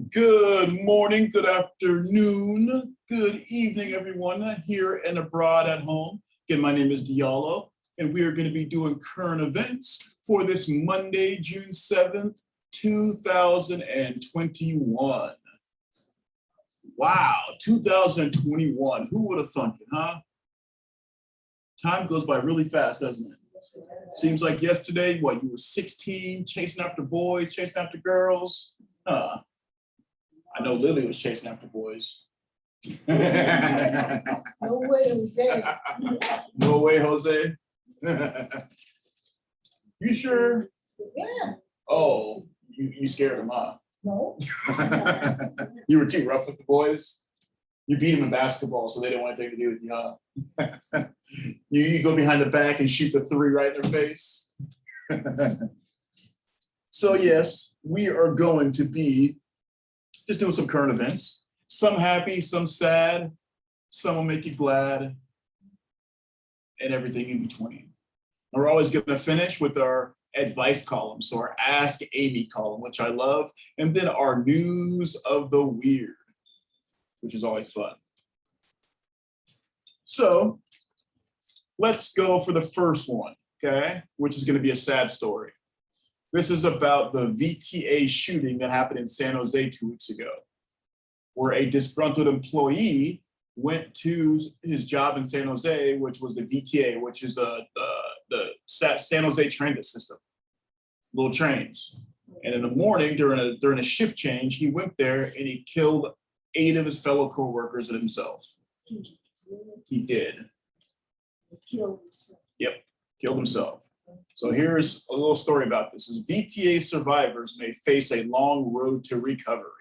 Good morning, good afternoon, good evening, everyone here and abroad at home. Again, my name is Diallo, and we are going to be doing current events for this Monday, June 7th, 2021. Wow, 2021. Who would have thunk it, huh? Time goes by really fast, doesn't it? Seems like yesterday, what, you were 16, chasing after boys, chasing after girls? I know Lily was chasing after boys. No way, Jose. No way, Jose. You sure? Yeah. Oh, you scared him, huh? No. You were too rough with the boys. You beat them in basketball, so they didn't want anything to do with you, huh? You go behind the back and shoot the three right in their face. So yes, we are going to be just doing some current events. Some happy, some sad, some will make you glad, and everything in between. And we're always going to finish with our advice column, so our Ask Amy column, which I love, and then our News of the Weird, which is always fun. So let's go for the first one, okay, which is going to be a sad story. This is about the VTA shooting that happened in San Jose 2 weeks ago, where a disgruntled employee went to his job in San Jose, which was the VTA, which is the San Jose transit system, little trains. And in the morning, during a shift change, he went there and he killed 8 of his fellow coworkers and himself. He did. Yep, killed himself. So here's a little story about this. VTA survivors may face a long road to recovery.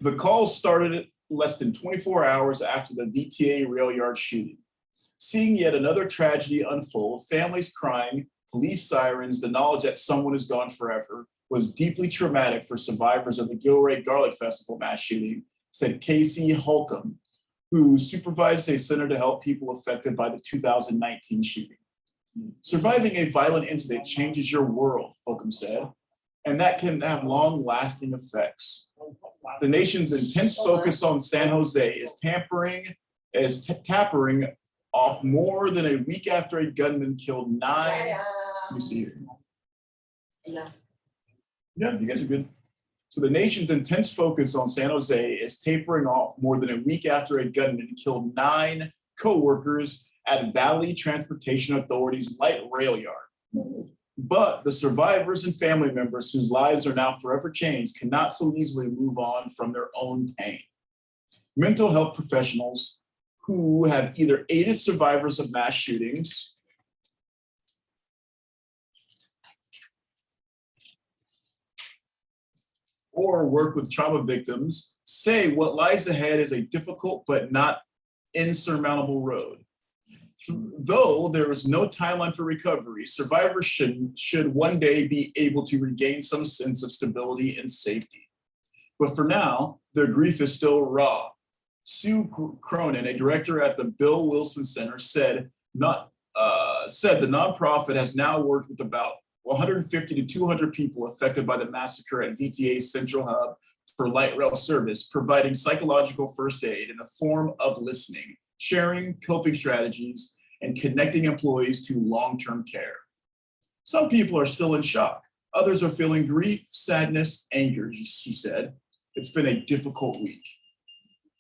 The call started less than 24 hours after the VTA rail yard shooting. Seeing yet another tragedy unfold, families crying, police sirens, the knowledge that someone is gone forever was deeply traumatic for survivors of the Gilroy Garlic Festival mass shooting, said Casey Holcomb, who supervises a center to help people affected by the 2019 shooting. Surviving a violent incident changes your world, Holcomb said, and that can have long-lasting effects. The nation's intense focus on San Jose is tapering off more than a week after a gunman killed 9. Let me see here. Yeah, you guys are good. So the nation's intense focus on San Jose is tapering off more than a week after a gunman killed 9 co-workers at Valley Transportation Authority's light rail yard. But the survivors and family members whose lives are now forever changed cannot so easily move on from their own pain. Mental health professionals who have either aided survivors of mass shootings or work with trauma victims say what lies ahead is a difficult but not insurmountable road. Though there is no timeline for recovery, survivors should one day be able to regain some sense of stability and safety. But for now, their grief is still raw. Sue Cronin, a director at the Bill Wilson Center, said the nonprofit has now worked with about 150 to 200 people affected by the massacre at VTA's Central Hub for light rail service, providing psychological first aid in the form of listening, sharing coping strategies, and connecting employees to long-term care. Some people are still in shock. Others are feeling grief, sadness, anger, she said. It's been a difficult week.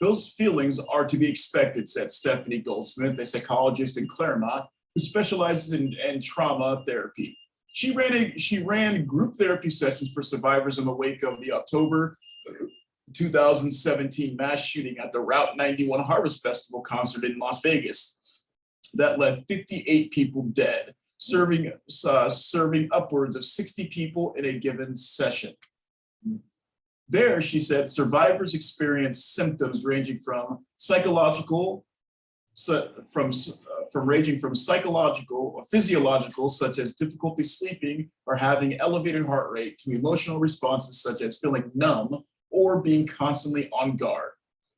Those feelings are to be expected, said Stephanie Goldsmith, a psychologist in Claremont who specializes in trauma therapy. She ran group therapy sessions for survivors in the wake of the October 2017 mass shooting at the Route 91 Harvest Festival concert in Las Vegas that left 58 people dead, serving upwards of 60 people in a given session. There, she said, survivors experienced symptoms ranging from psychological or physiological, such as difficulty sleeping or having elevated heart rate, to emotional responses such as feeling numb or being constantly on guard.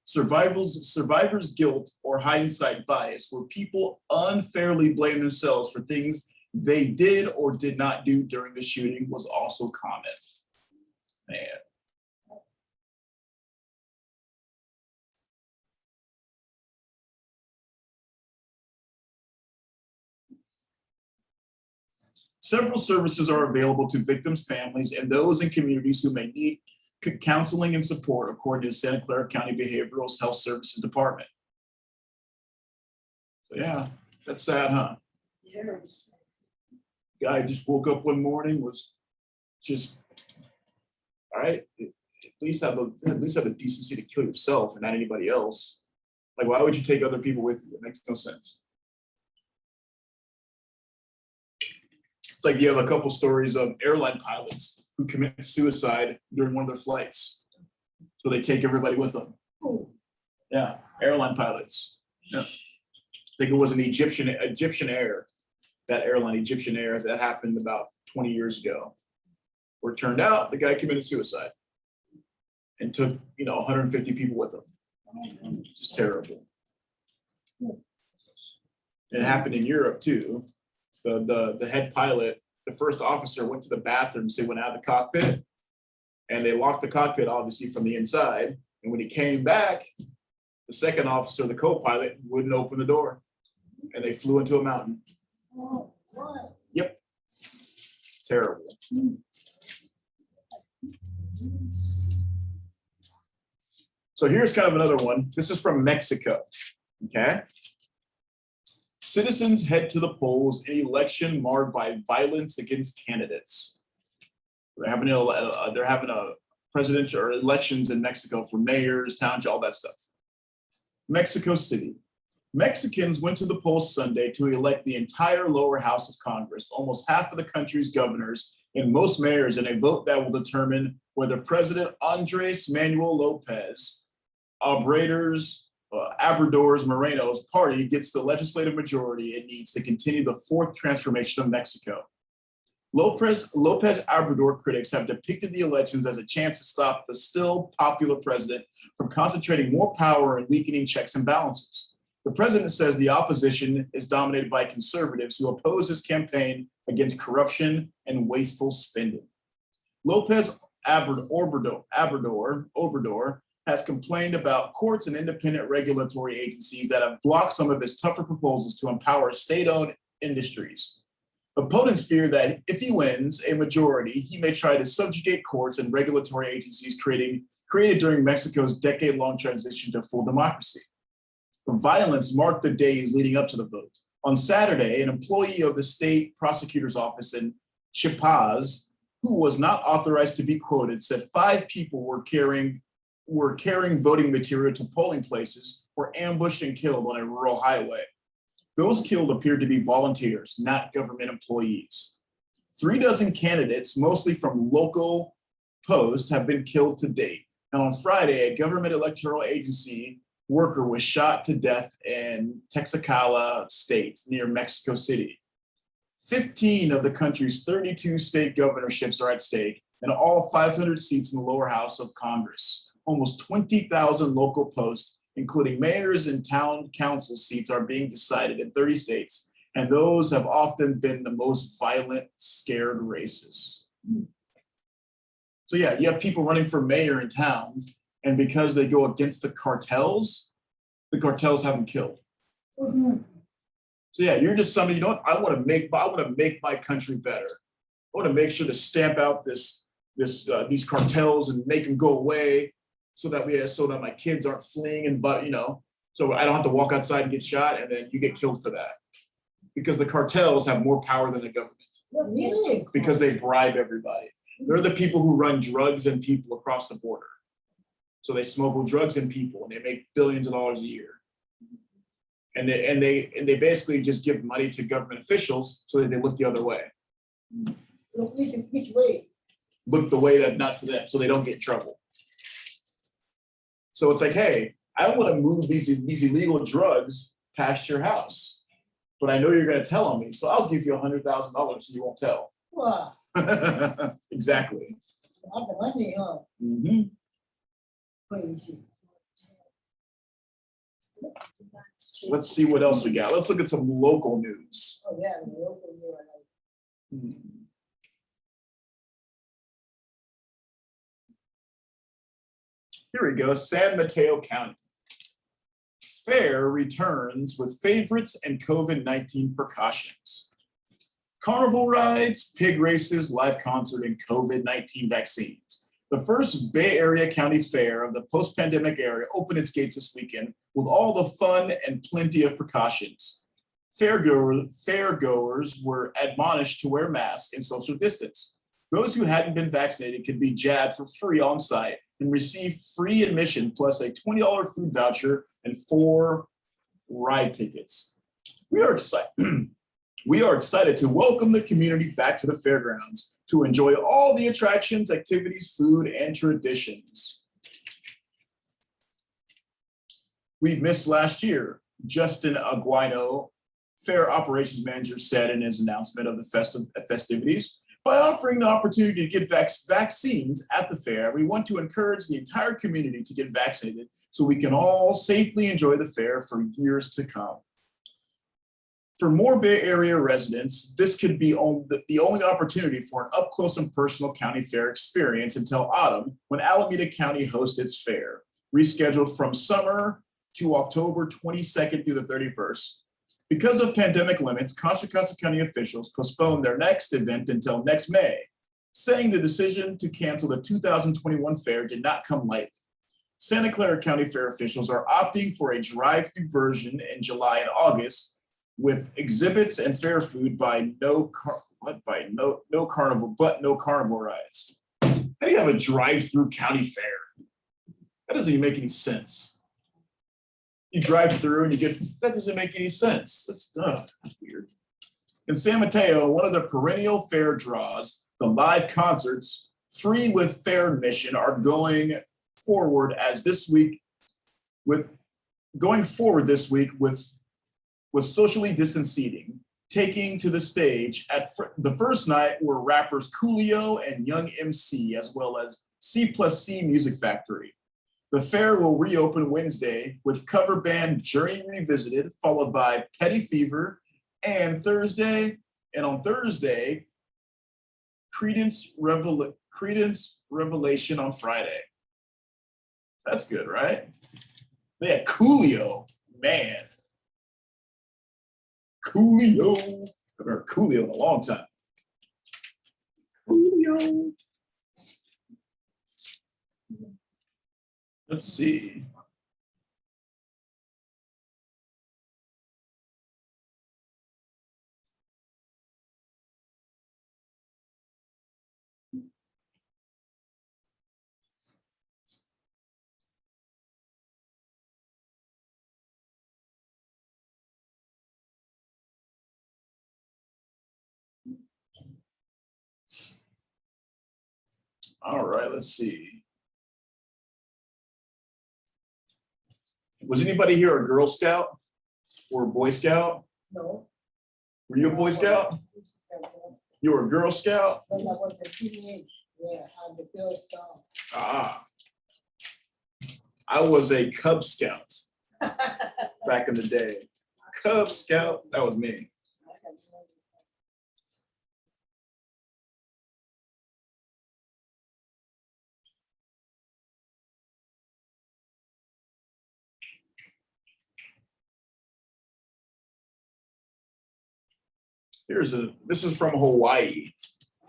Survivors' guilt or hindsight bias, where people unfairly blame themselves for things they did or did not do during the shooting, was also common. Man, Several services are available to victims' families and those in communities who may need counseling and support, according to the Santa Clara County Behavioral Health Services Department. So yeah, that's sad, huh? Yes. Guy just woke up one morning, was just, all right, at least have the decency to kill yourself and not anybody else. Like, why would you take other people with you? It makes no sense. It's like you have a couple stories of airline pilots who commit suicide during one of their flights. So they take everybody with them. Ooh. Yeah, airline pilots. Yeah. I think it was an Egyptian Air, that airline Egyptian Air, that happened about 20 years ago. Where it turned out the guy committed suicide and took, 150 people with him. Just terrible. It happened in Europe too. The head pilot, the first officer, went to the bathroom, so he went out of the cockpit, and they locked the cockpit obviously from the inside. And when he came back, the second officer, the co-pilot, wouldn't open the door, and they flew into a mountain. Oh, what? Yep. Terrible. So here's kind of another one. This is from Mexico. Okay. Citizens head to the polls in election marred by violence against candidates. They're having a presidential or elections in Mexico for mayors, township, all that stuff. Mexico City. Mexicans went to the polls Sunday to elect the entire lower house of Congress, almost half of the country's governors and most mayors, in a vote that will determine whether President Andres Manuel Lopez Obrador's Moreno's party gets the legislative majority it needs to continue the fourth transformation of Mexico. Lopez Obrador critics have depicted the elections as a chance to stop the still popular president from concentrating more power and weakening checks and balances. The president says the opposition is dominated by conservatives who oppose his campaign against corruption and wasteful spending. Lopez Obrador has complained about courts and independent regulatory agencies that have blocked some of his tougher proposals to empower state-owned industries. Opponents fear that if he wins a majority, he may try to subjugate courts and regulatory agencies created during Mexico's decade-long transition to full democracy. The violence marked the days leading up to the vote. On Saturday, an employee of the state prosecutor's office in Chiapas, who was not authorized to be quoted, said 5 people were carrying voting material to polling places were ambushed and killed on a rural highway. Those killed appeared to be volunteers, not government employees. 36 candidates, mostly from local posts, have been killed to date. And on Friday, a government electoral agency worker was shot to death in Texacala State near Mexico City. 15 of the country's 32 state governorships are at stake, and all 500 seats in the lower house of Congress. Almost 20,000 local posts, including mayors and town council seats, are being decided in 30 states, and those have often been the most violent, scared races. So yeah, you have people running for mayor in towns, and because they go against the cartels have them killed. Mhm. So yeah, you're just somebody, I want to make my country better. I want to make sure to stamp out these cartels and make them go away, so that my kids aren't fleeing so I don't have to walk outside and get shot, and then you get killed for that. Because the cartels have more power than the government. Really? Because they bribe everybody. They're the people who run drugs and people across the border. So they smuggle drugs and people, and they make billions of dollars a year. And they basically just give money to government officials so that they look the other way. Look which way? Look the way that not to them, so they don't get in trouble. So it's like, hey, I don't want to move these illegal drugs past your house, but I know you're going to tell on me, so I'll give you $100,000 so you won't tell. Wow. Exactly. I have the money, huh? Mm-hmm. Crazy. Let's see what else we got. Let's look at some local news. Oh, yeah, the local news. Here we go, San Mateo County. Fair returns with favorites and COVID-19 precautions. Carnival rides, pig races, live concert, and COVID-19 vaccines. The first Bay Area County Fair of the post-pandemic era opened its gates this weekend with all the fun and plenty of precautions. Fairgoers were admonished to wear masks and social distance. Those who hadn't been vaccinated could be jabbed for free on site and receive free admission plus a $20 food voucher and 4 ride tickets. We are excited. We are excited to welcome the community back to the fairgrounds to enjoy all the attractions, activities, food, and traditions. We missed last year. Justin Aguino, Fair Operations Manager, said in his announcement of the festivities, by offering the opportunity to get vaccines at the fair, we want to encourage the entire community to get vaccinated so we can all safely enjoy the fair for years to come. For more Bay Area residents, this could be the only opportunity for an up-close and personal county fair experience until autumn, when Alameda County hosts its fair, rescheduled from summer to October 22nd through the 31st. Because of pandemic limits, Contra Costa County officials postponed their next event until next May, saying the decision to cancel the 2021 fair did not come lightly. Santa Clara County Fair officials are opting for a drive-through version in July and August, with exhibits and fair food by no carnival rides. How do you have a drive-through county fair? That doesn't even make any sense. You drive through and you get, that doesn't make any sense. That's weird. In San Mateo, one of the perennial fair draws, the live concerts, free with fair admission, are going forward this week with socially distanced seating. Taking to the stage at the first night were rappers Coolio and Young MC, as well as C+C Music Factory. The fair will reopen Wednesday with cover band Journey Revisited, followed by Petty Fever, and on Thursday, Credence Revelation on Friday. That's good, right? They had Coolio, man. Coolio. I've heard Coolio in a long time. Coolio. Let's see. All right, let's see. Was anybody here a Girl Scout or a Boy Scout? No. Were you a Boy Scout? You were a Girl Scout? When I was a teenage, yeah, I'm the Girl Scout. Ah. I was a Cub Scout back in the day. Cub Scout, that was me. This is from Hawaii.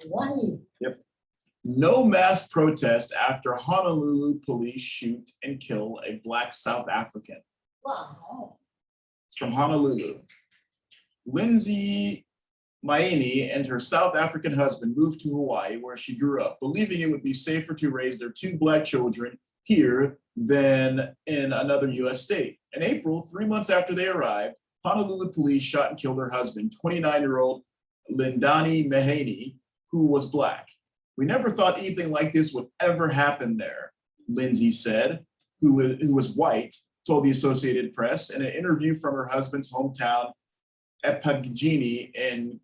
Hawaii. Yep. No mass protest after Honolulu police shoot and kill a Black South African. Wow. It's from Honolulu. Lindsay Maini and her South African husband moved to Hawaii, where she grew up, believing it would be safer to raise their 2 Black children here than in another U.S. state. In April, 3 months after they arrived, Honolulu police shot and killed her husband, 29-year-old Lindani Mahani, who was Black. We never thought anything like this would ever happen there, Lindsay said, who was white, told the Associated Press in an interview from her husband's hometown, Epagini in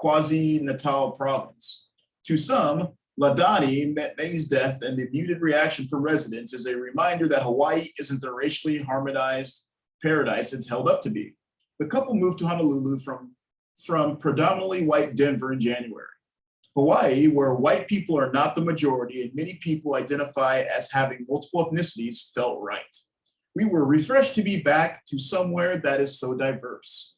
KwaZulu-Natal province. To some, Ladani May's death and the muted reaction from residents is a reminder that Hawaii isn't the racially harmonized paradise it's held up to be. The couple moved to Honolulu from predominantly white Denver in January. Hawaii, where white people are not the majority and many people identify as having multiple ethnicities, felt right. We were refreshed to be back to somewhere that is so diverse.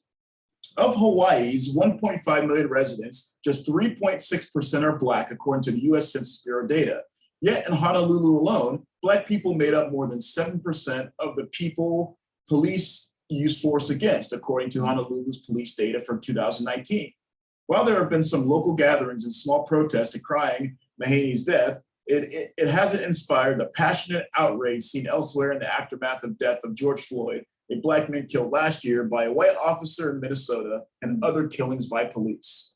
Of Hawaii's 1.5 million residents, just 3.6% are Black, according to the US Census Bureau data. Yet in Honolulu alone, Black people made up more than 7% of the people police use force against, according to Honolulu's police data from 2019. While there have been some local gatherings and small protests decrying Mahaney's death, it hasn't inspired the passionate outrage seen elsewhere in the aftermath of death of George Floyd, a Black man killed last year by a white officer in Minnesota, and other killings by police.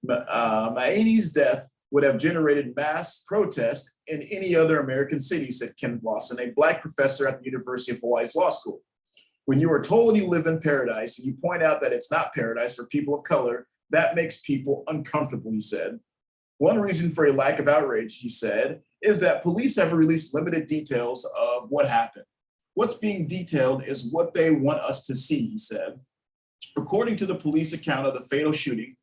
Mahaney's death would have generated mass protest in any other American city, said Ken Lawson, a Black professor at the University of Hawaii's law school. When you are told you live in paradise and you point out that it's not paradise for people of color, that makes people uncomfortable, he said. One reason for a lack of outrage, he said, is that police have released limited details of what happened. What's being detailed is what they want us to see, he said. According to the police account of the fatal shooting,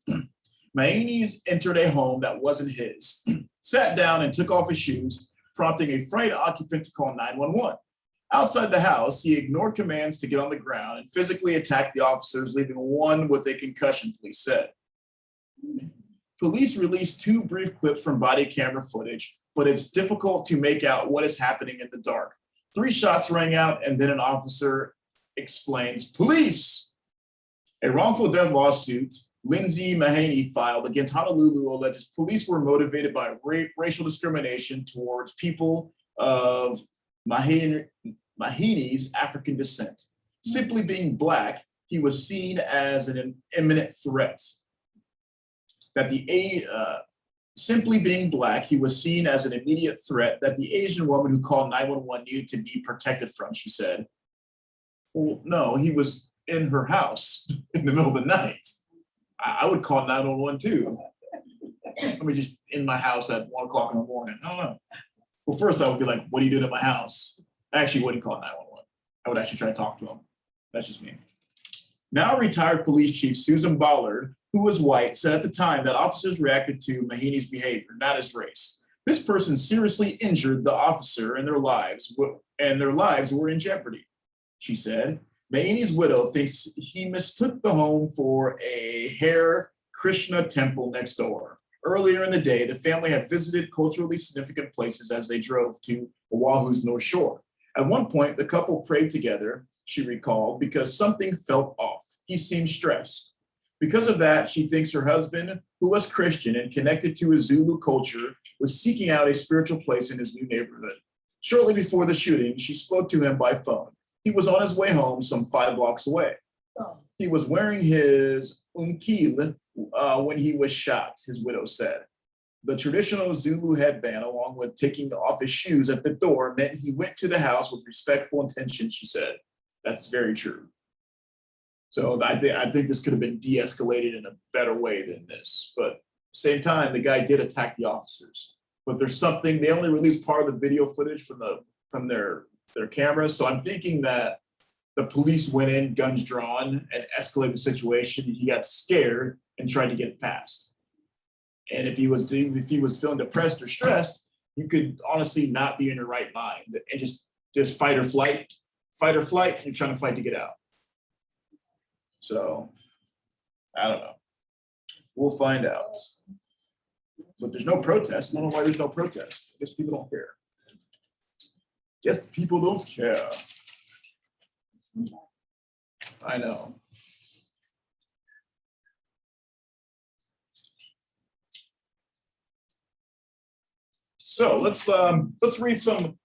Mahaney's entered a home that wasn't his, sat down and took off his shoes, prompting a frightened occupant to call 911. Outside the house, he ignored commands to get on the ground and physically attacked the officers, leaving one with a concussion, police said. Police released 2 brief clips from body camera footage, but it's difficult to make out what is happening in the dark. 3 shots rang out, and then an officer explains, "Police!" A wrongful death lawsuit Lindsay Mahaney filed against Honolulu alleges police were motivated by racial discrimination towards people of Mahaney's African descent. Simply being Black, he was seen as an imminent threat. Simply being Black, he was seen as an immediate threat that the Asian woman who called 911 needed to be protected from, she said. Well, no, he was in her house in the middle of the night. I would call 911 too. I mean, just in my house at 1 o'clock in the morning. I don't know. Well, first I would be like, what are you doing at my house? I actually wouldn't call 911. I would actually try to talk to him. That's just me. Now retired police chief Susan Ballard, who was white, said at the time that officers reacted to Mahaney's behavior, not his race. This person seriously injured the officer and their lives were in jeopardy, she said. Mahaney's widow thinks he mistook the home for a Hare Krishna temple next door. Earlier in the day, the family had visited culturally significant places as they drove to Oahu's North Shore. At one point, the couple prayed together, she recalled, because something felt off. He seemed stressed. Because of that, she thinks her husband, who was Christian and connected to his Zulu culture, was seeking out a spiritual place in his new neighborhood. Shortly before the shooting, she spoke to him by phone. He was on his way home some 5 blocks away. He was wearing his unkil when he was shot, his widow said. The traditional Zulu headband, along with taking off his shoes at the door, meant he went to the house with respectful intention, she said. That's very true. So I think this could have been de-escalated in a better way than this. But at the same time, the guy did attack the officers. But there's something, they only released part of the video footage from their cameras. So I'm thinking that the police went in, guns drawn, and escalated the situation. He got scared and tried to get it passed. And if he was feeling depressed or stressed, you could honestly not be in your right mind and just fight or flight, and you're trying to fight to get out. So I don't know. We'll find out. But there's no protest. I don't know why there's no protest. I guess people don't care. Yes, people don't care. I know. So let's read some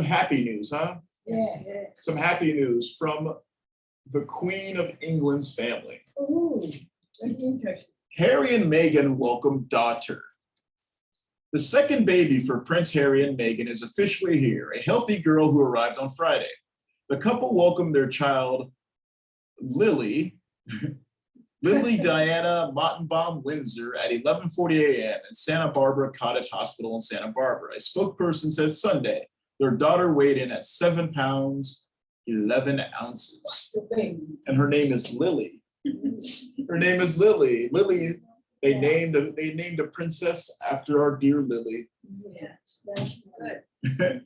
happy news, huh? Yeah. Some happy news from the Queen of England's family. Ooh, that's interesting. Harry and Meghan welcome daughter. The second baby for Prince Harry and Meghan is officially here, a healthy girl who arrived on Friday. The couple welcomed their child, Lily Diana Mottenbaum Windsor at 11:40 a.m. at Santa Barbara Cottage Hospital in Santa Barbara. A spokesperson said Sunday their daughter weighed in at 7 pounds, 11 ounces. And her name is Lily. Her name is Lily. Lily, they named a princess after our dear Lily. Yes, that's good.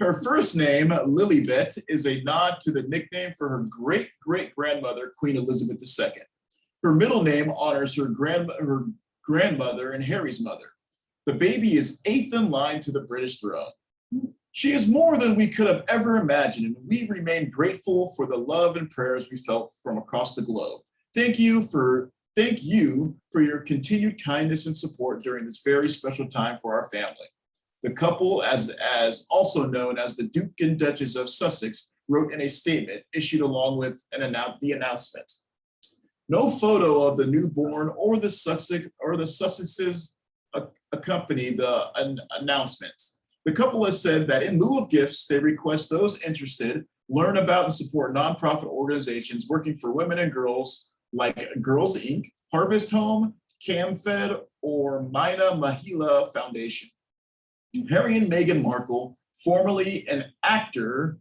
Her first name, Lilibet, is a nod to the nickname for her great-great-grandmother, Queen Elizabeth II. Her middle name honors her grandmother and Harry's mother. The baby is 8th in line to the British throne. She is more than we could have ever imagined, and we remain grateful for the love and prayers we felt from across the globe. Thank you for your continued kindness and support during this very special time for our family. The couple, as also known as the Duke and Duchess of Sussex, wrote in a statement issued along with the announcement. No photo of the newborn or the Sussexes accompany the announcement. The couple has said that in lieu of gifts, they request those interested learn about and support nonprofit organizations working for women and girls like Girls Inc., Harvest Home, CamFed, or Mina Mahila Foundation. Harry and Meghan Markle, formerly an actor,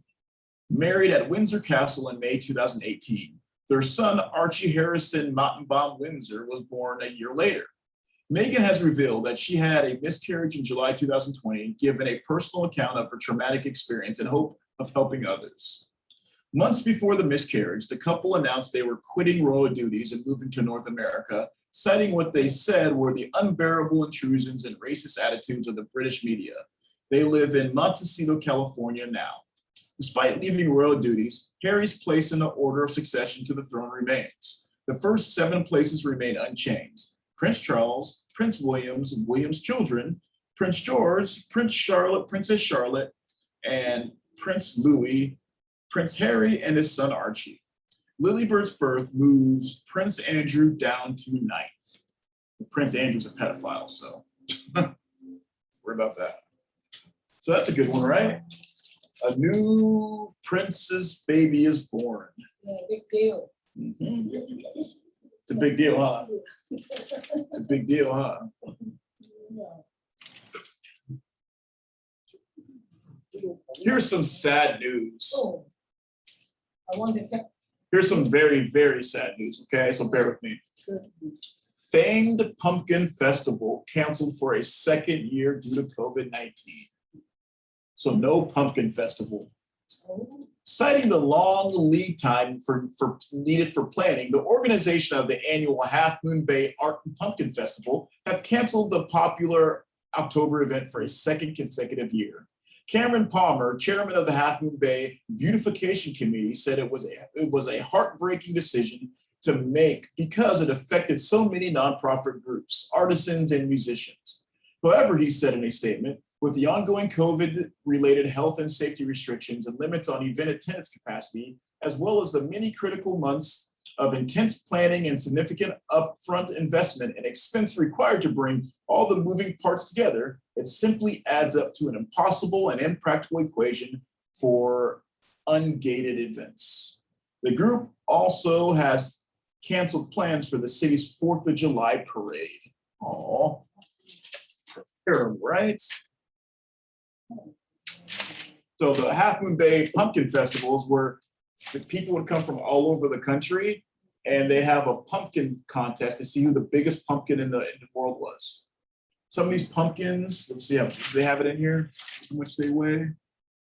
married at Windsor Castle in May 2018. Their son, Archie Harrison Mottenbaum Windsor, was born a year later. Meghan has revealed that she had a miscarriage in July 2020, given a personal account of her traumatic experience and hope of helping others. Months before the miscarriage, the couple announced they were quitting royal duties and moving to North America, citing what they said were the unbearable intrusions and racist attitudes of the British media. They live in Montecito, California now. Despite leaving royal duties, Harry's place in the order of succession to the throne remains. The first 7 places remain unchanged. Prince Charles, Prince William's children, Prince George, Princess Charlotte, and Prince Louis, Prince Harry, and his son Archie. Lilibert's birth moves Prince Andrew down to 9th. Prince Andrew's a pedophile, so worry about that. So that's a good one, right? A new prince's baby is born. Yeah, big deal. Mm-hmm. It's a big deal, huh? It's a big deal, huh? Here's some sad news. Oh, I wanted to. Here's some very, very sad news, okay? So bear with me. Famed Pumpkin Festival canceled for a second year due to COVID-19. So no pumpkin festival. Citing the long lead time needed for planning, the organization of the annual Half Moon Bay Art and Pumpkin Festival have canceled the popular October event for a second consecutive year. Cameron Palmer, chairman of the Half Moon Bay Beautification Committee, said it was a heartbreaking decision to make because it affected so many nonprofit groups, artisans, and musicians. However, he said in a statement, with the ongoing COVID-related health and safety restrictions and limits on event attendance capacity, as well as the many critical months of intense planning and significant upfront investment and expense required to bring all the moving parts together, it simply adds up to an impossible and impractical equation for ungated events. The group also has canceled plans for the city's 4th of July parade. Aww. Terrible, right? So the Half Moon Bay Pumpkin Festivals where the people would come from all over the country and they have a pumpkin contest to see who the biggest pumpkin in the world was. Some of these pumpkins, let's see, do they have it in here? How much they weigh?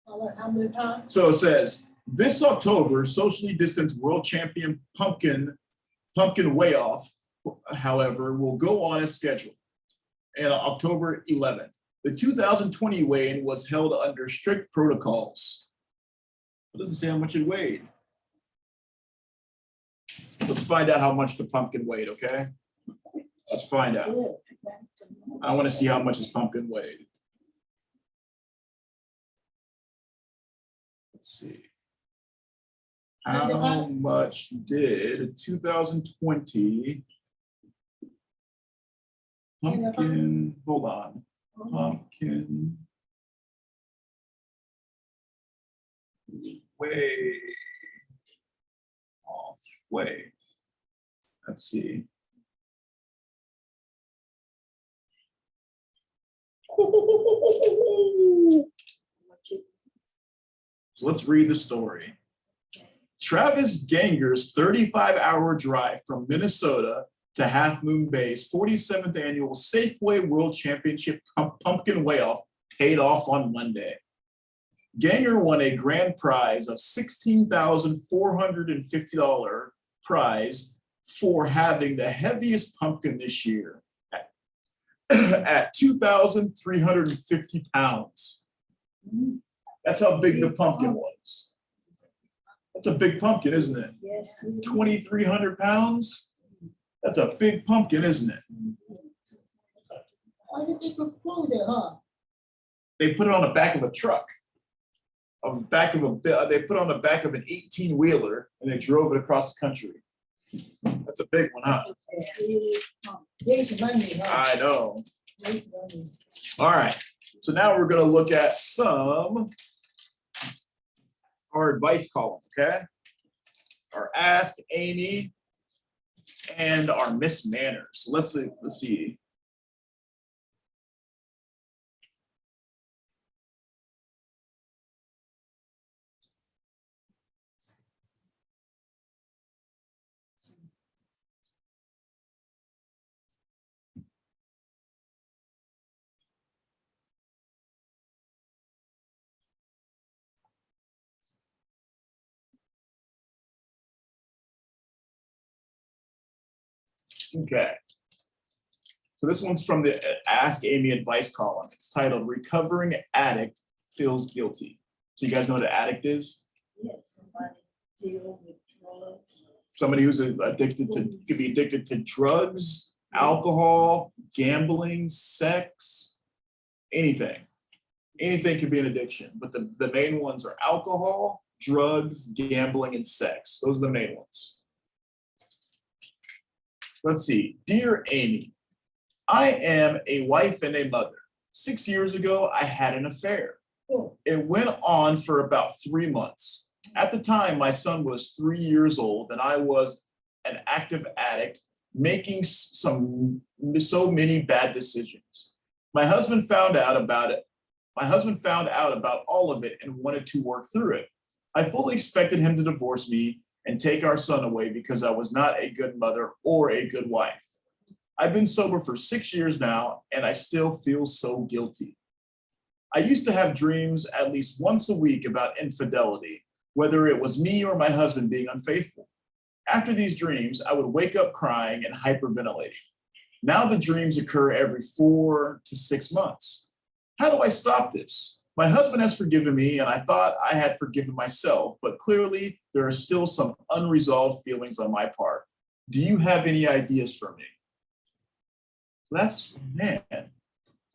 How many times? So it says, this October, socially distanced world champion pumpkin weigh-off, however, will go on as scheduled on October 11th. The 2020 weigh-in was held under strict protocols. It doesn't say how much it weighed. Let's find out how much the pumpkin weighed, okay? Let's find out. I want to see how much this pumpkin weighed. Let's see. How much did 2020 pumpkin, hold on, pumpkin weigh. Let's see. So let's read the story. Travis Ganger's 35-hour drive from Minnesota to Half Moon Bay's 47th annual Safeway World Championship Pumpkin Weigh-Off paid off on Monday. Ganger won a grand prize of $16,450 prize for having the heaviest pumpkin this year at 2,350 pounds. That's how big the pumpkin was. That's a big pumpkin, isn't it? Yes. 2,300 pounds? That's a big pumpkin, isn't it? How did they go through there, huh? They put it on the back of a truck. They put it on the back of an 18-wheeler and they drove it across the country. That's a big one, huh? Big money, huh? I know. Big money. All right. So now we're going to look at our advice column, okay? Our Ask Amy and our Miss Manners. So let's see. Okay. So this one's from the Ask Amy advice column. It's titled Recovering Addict Feels Guilty. So you guys know what an addict is? Yes, somebody deal with drugs. Somebody who's could be addicted to drugs, alcohol, gambling, sex, anything. Anything could be an addiction, but the main ones are alcohol, drugs, gambling, and sex. Those are the main ones. Let's see. Dear Amy, I am a wife and a mother. 6 years ago, I had an affair. Oh, It went on for about 3 months. At the time, my son was 3 years old and I was an active addict, making so many bad decisions. My husband found out about it. My husband found out about all of it and wanted to work through it. I fully expected him to divorce me and take our son away because I was not a good mother or a good wife. I've been sober for 6 years now, and I still feel so guilty. I used to have dreams at least once a week about infidelity, whether it was me or my husband being unfaithful. After these dreams, I would wake up crying and hyperventilating. Now the dreams occur every 4 to 6 months. How do I stop this? My husband has forgiven me, and I thought I had forgiven myself, but clearly there are still some unresolved feelings on my part. Do you have any ideas for me? That's, man.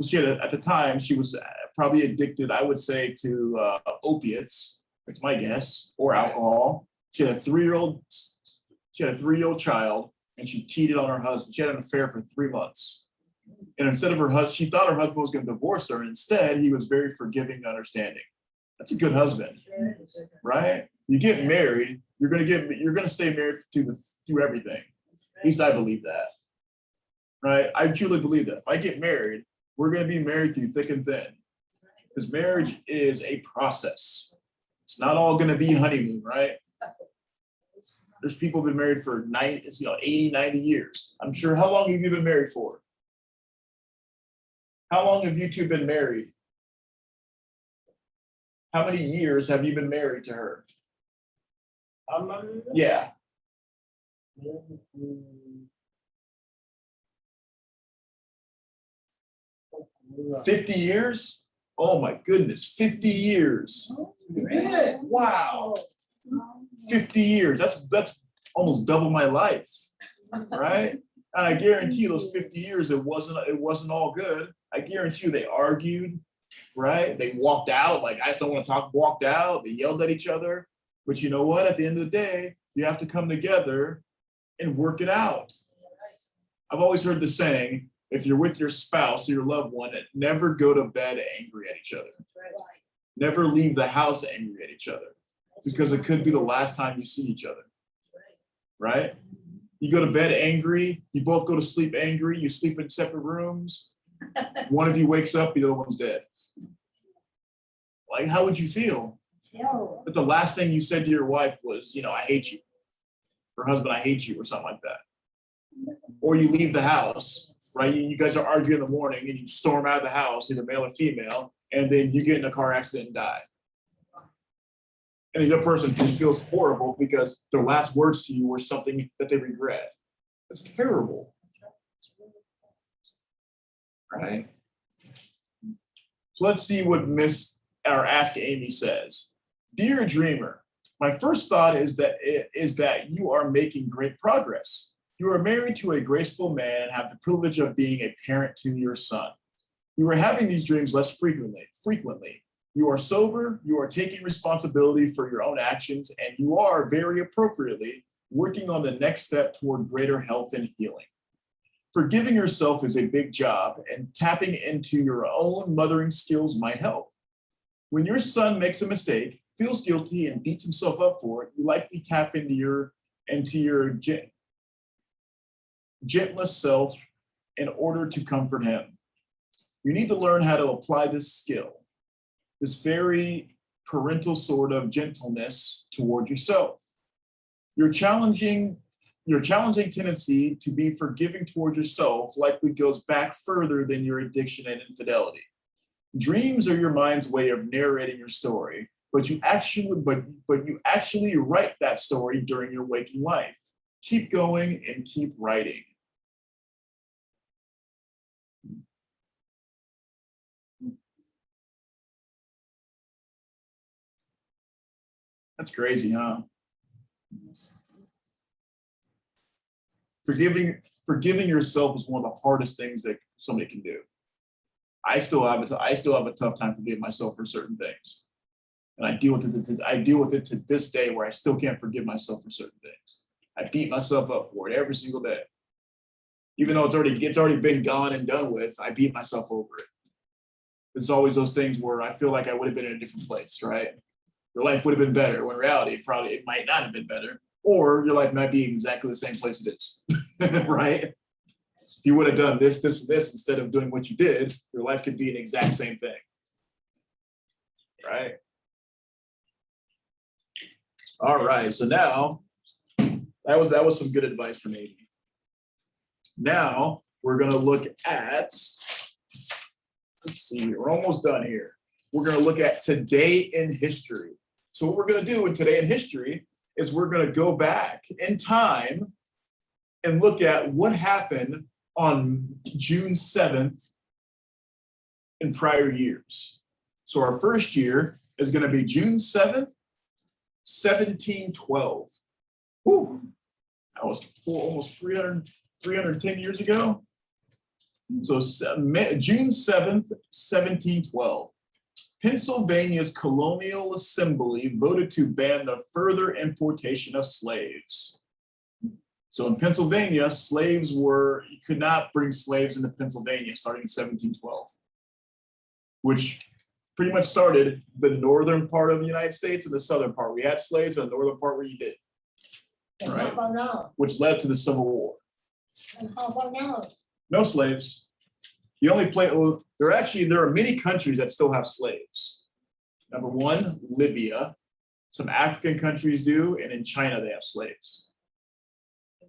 She had at the time, she was probably addicted, I would say, to opiates, that's my guess, or alcohol. She had a 3-year-old child, and she cheated on her husband. She had an affair for 3 months. And instead of her husband, she thought her husband was going to divorce her. And instead, he was very forgiving and understanding. That's a good husband, right? You get married, you're going to stay married through everything. At least I believe that, right? I truly believe that. If I get married, we're going to be married through thick and thin. Because marriage is a process. It's not all going to be honeymoon, right? There's people who've been married for 80, 90 years. I'm sure. How long have you been married for? How long have you two been married? How many years have you been married to her? Yeah. 50 years? Oh my goodness, 50 years. yeah. Wow. 50 years. That's almost double my life, right? And I guarantee you those 50 years, it wasn't all good. I guarantee you they argued, right? They walked out, like, I don't want to talk, walked out, they yelled at each other. But you know what? At the end of the day, you have to come together and work it out. I've always heard the saying, if you're with your spouse or your loved one, never go to bed angry at each other. Never leave the house angry at each other, because it could be the last time you see each other, right? You go to bed angry, you both go to sleep angry, you sleep in separate rooms. One of you wakes up, the other one's dead. Like, how would you feel? But the last thing you said to your wife was, I hate you. Her husband, I hate you, or something like that. Or you leave the house, right? You guys are arguing in the morning and you storm out of the house, either male or female, and then you get in a car accident and die. And the other person feels horrible because their last words to you were something that they regret. That's terrible. Right? So let's see what Ask Amy says. Dear Dreamer, my first thought is that you are making great progress. You are married to a graceful man and have the privilege of being a parent to your son. You are having these dreams less frequently. You are sober, you are taking responsibility for your own actions, and you are, very appropriately, working on the next step toward greater health and healing. Forgiving yourself is a big job, and tapping into your own mothering skills might help. When your son makes a mistake, feels guilty, and beats himself up for it, you likely tap into your gentlest self in order to comfort him. You need to learn how to apply this skill, this very parental sort of gentleness toward yourself. Your challenging tendency to be forgiving toward yourself likely goes back further than your addiction and infidelity. Dreams are your mind's way of narrating your story, but you actually write that story during your waking life. Keep going and keep writing. That's crazy, huh? Forgiving yourself is one of the hardest things that somebody can do. I still have a tough time forgiving myself for certain things, and I deal with it to this day where I still can't forgive myself for certain things. I beat myself up for it every single day, even though it's already been gone and done with. I beat myself over it. There's always those things where I feel like I would have been in a different place, right? Your life would have been better, when in reality, it might not have been better, or your life might be exactly the same place it is, right? If you would have done this, this, and this instead of doing what you did, your life could be an exact same thing, right? All right, so now, that was some good advice from Amy. Now, we're gonna look at, let's see, we're almost done here. We're gonna look at today in history. So what we're gonna do in today in history is we're gonna go back in time and look at what happened on June 7th in prior years. So our first year is gonna be June 7th, 1712. Whew, that was almost 310 years ago. So June 7th, 1712. Pennsylvania's Colonial Assembly voted to ban the further importation of slaves. So in Pennsylvania, you could not bring slaves into Pennsylvania starting in 1712, which pretty much started the northern part of the United States and the southern part. We had slaves in the northern part where you did, And right? how about now? Which led to the Civil War. And how about now? No slaves. The only place, well, there are many countries that still have slaves. Number one, Libya. Some African countries do, and in China they have slaves.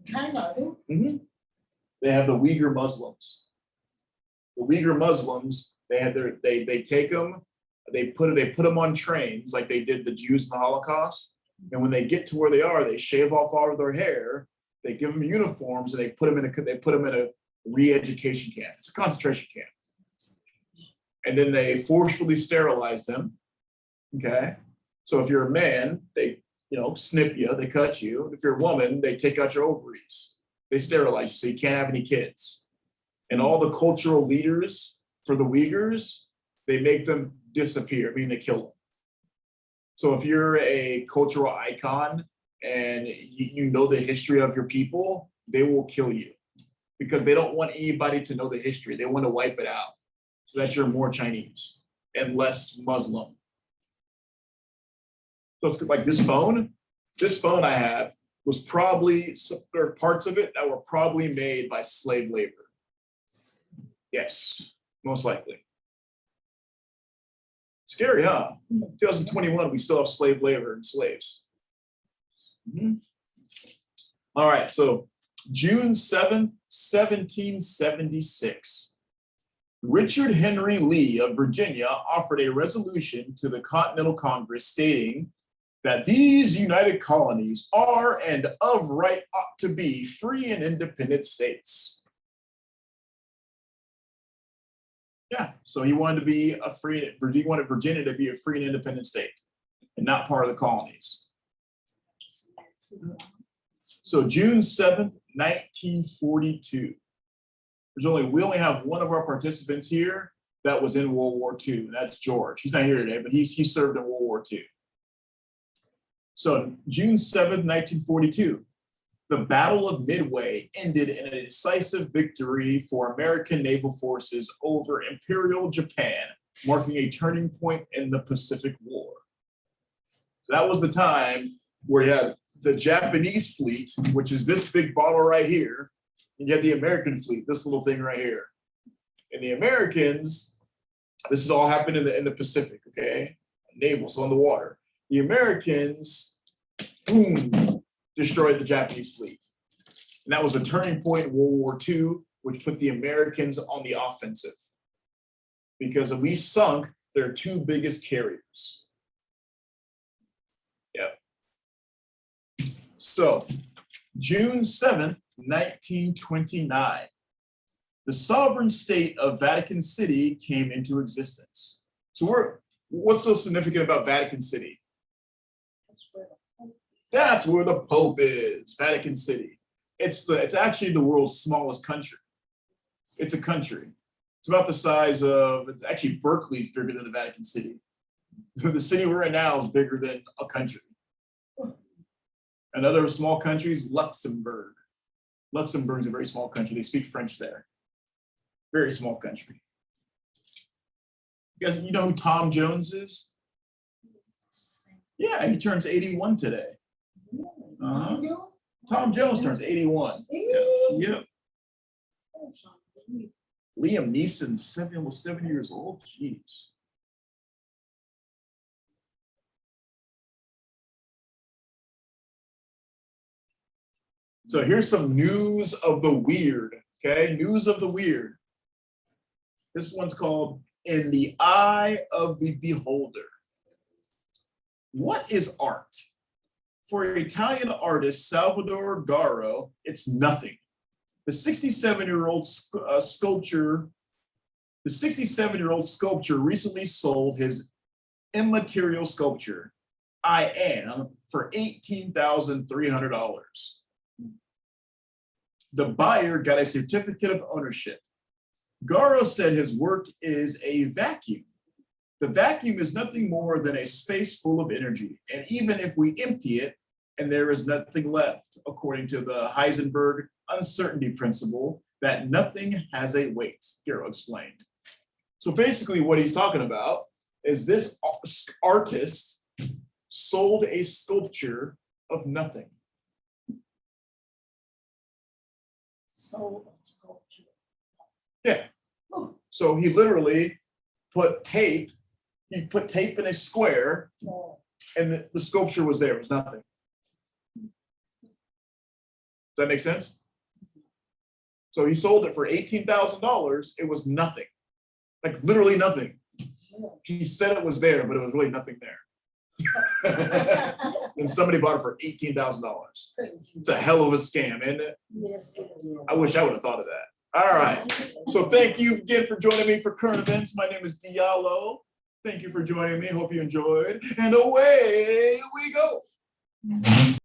China, do? Mm-hmm. They have the Uyghur Muslims. The Uyghur Muslims, they take them, they put them on trains like they did the Jews in the Holocaust. And when they get to where they are, they shave off all of their hair. They give them uniforms and they put them in a re-education camp. It's a concentration camp. And then they forcefully sterilize them. Okay. So if you're a man, they snip you, they cut you. If you're a woman, they take out your ovaries. They sterilize you so you can't have any kids. And all the cultural leaders for the Uyghurs, they make them disappear, meaning they kill them. So if you're a cultural icon and you know the history of your people, they will kill you because they don't want anybody to know the history. They want to wipe it out so that you're more Chinese and less Muslim. So it's like this phone I have was probably, there are parts of it that were probably made by slave labor. Yes, most likely. Scary, huh? 2021, we still have slave labor and slaves. Mm-hmm. All right, so June 7th, 1776. Richard Henry Lee of Virginia offered a resolution to the Continental Congress stating that these united colonies are and of right ought to be free and independent states. Yeah, so he wanted to be he wanted Virginia to be a free and independent state and not part of the colonies. So June 7th, 1942. We only have one of our participants here that was in World War II. That's George. He's not here today, but he served in World War II. So June 7th, 1942, the Battle of Midway ended in a decisive victory for American naval forces over Imperial Japan, marking a turning point in the Pacific War. So that was the time where you had the Japanese fleet, which is this big bottle right here, and you had the American fleet, this little thing right here. And the Americans, this has all happened in the Pacific, okay? Naval, so on the water. The Americans, boom, destroyed the Japanese fleet. And that was a turning point in World War II, which put the Americans on the offensive. Because we sunk their two biggest carriers. Yep. So, June 7th, 1929, the sovereign state of Vatican City came into existence. So what's so significant about Vatican City? That's where the Pope is, Vatican City. It's actually the world's smallest country. It's a country. It's about the size of, actually Berkeley's bigger than the Vatican City. The city we're in now is bigger than a country. Another small country is Luxembourg. Luxembourg is a very small country. They speak French there. Very small country. You guys, you know who Tom Jones is? Yeah, he turns 81 today. Tom Jones turns 81. Yep. Liam Neeson, almost 7 years old. Jeez. So here's some news of the weird, okay? News of the weird. This one's called In the Eye of the Beholder. What is art? For Italian artist Salvador Garo, it's nothing. The 67-year-old sculpture recently sold his immaterial sculpture, I Am, for $18,300. The buyer got a certificate of ownership. Garo said his work is a vacuum. The vacuum is nothing more than a space full of energy. And even if we empty it and there is nothing left, according to the Heisenberg uncertainty principle, that nothing has a weight, Garo explained. So basically what he's talking about is this artist sold a sculpture of nothing. Sold a sculpture. Yeah. So he literally put tape, in a square, and the sculpture was there, it was nothing. Does that make sense? So he sold it for $18,000, it was nothing. Like literally nothing. He said it was there, but it was really nothing there. And somebody bought it for $18,000. It's a hell of a scam, isn't it? Yes. I wish I would have thought of that. All right. So thank you again for joining me for Current Events. My name is Diallo. Thank you for joining me. Hope you enjoyed. And away we go.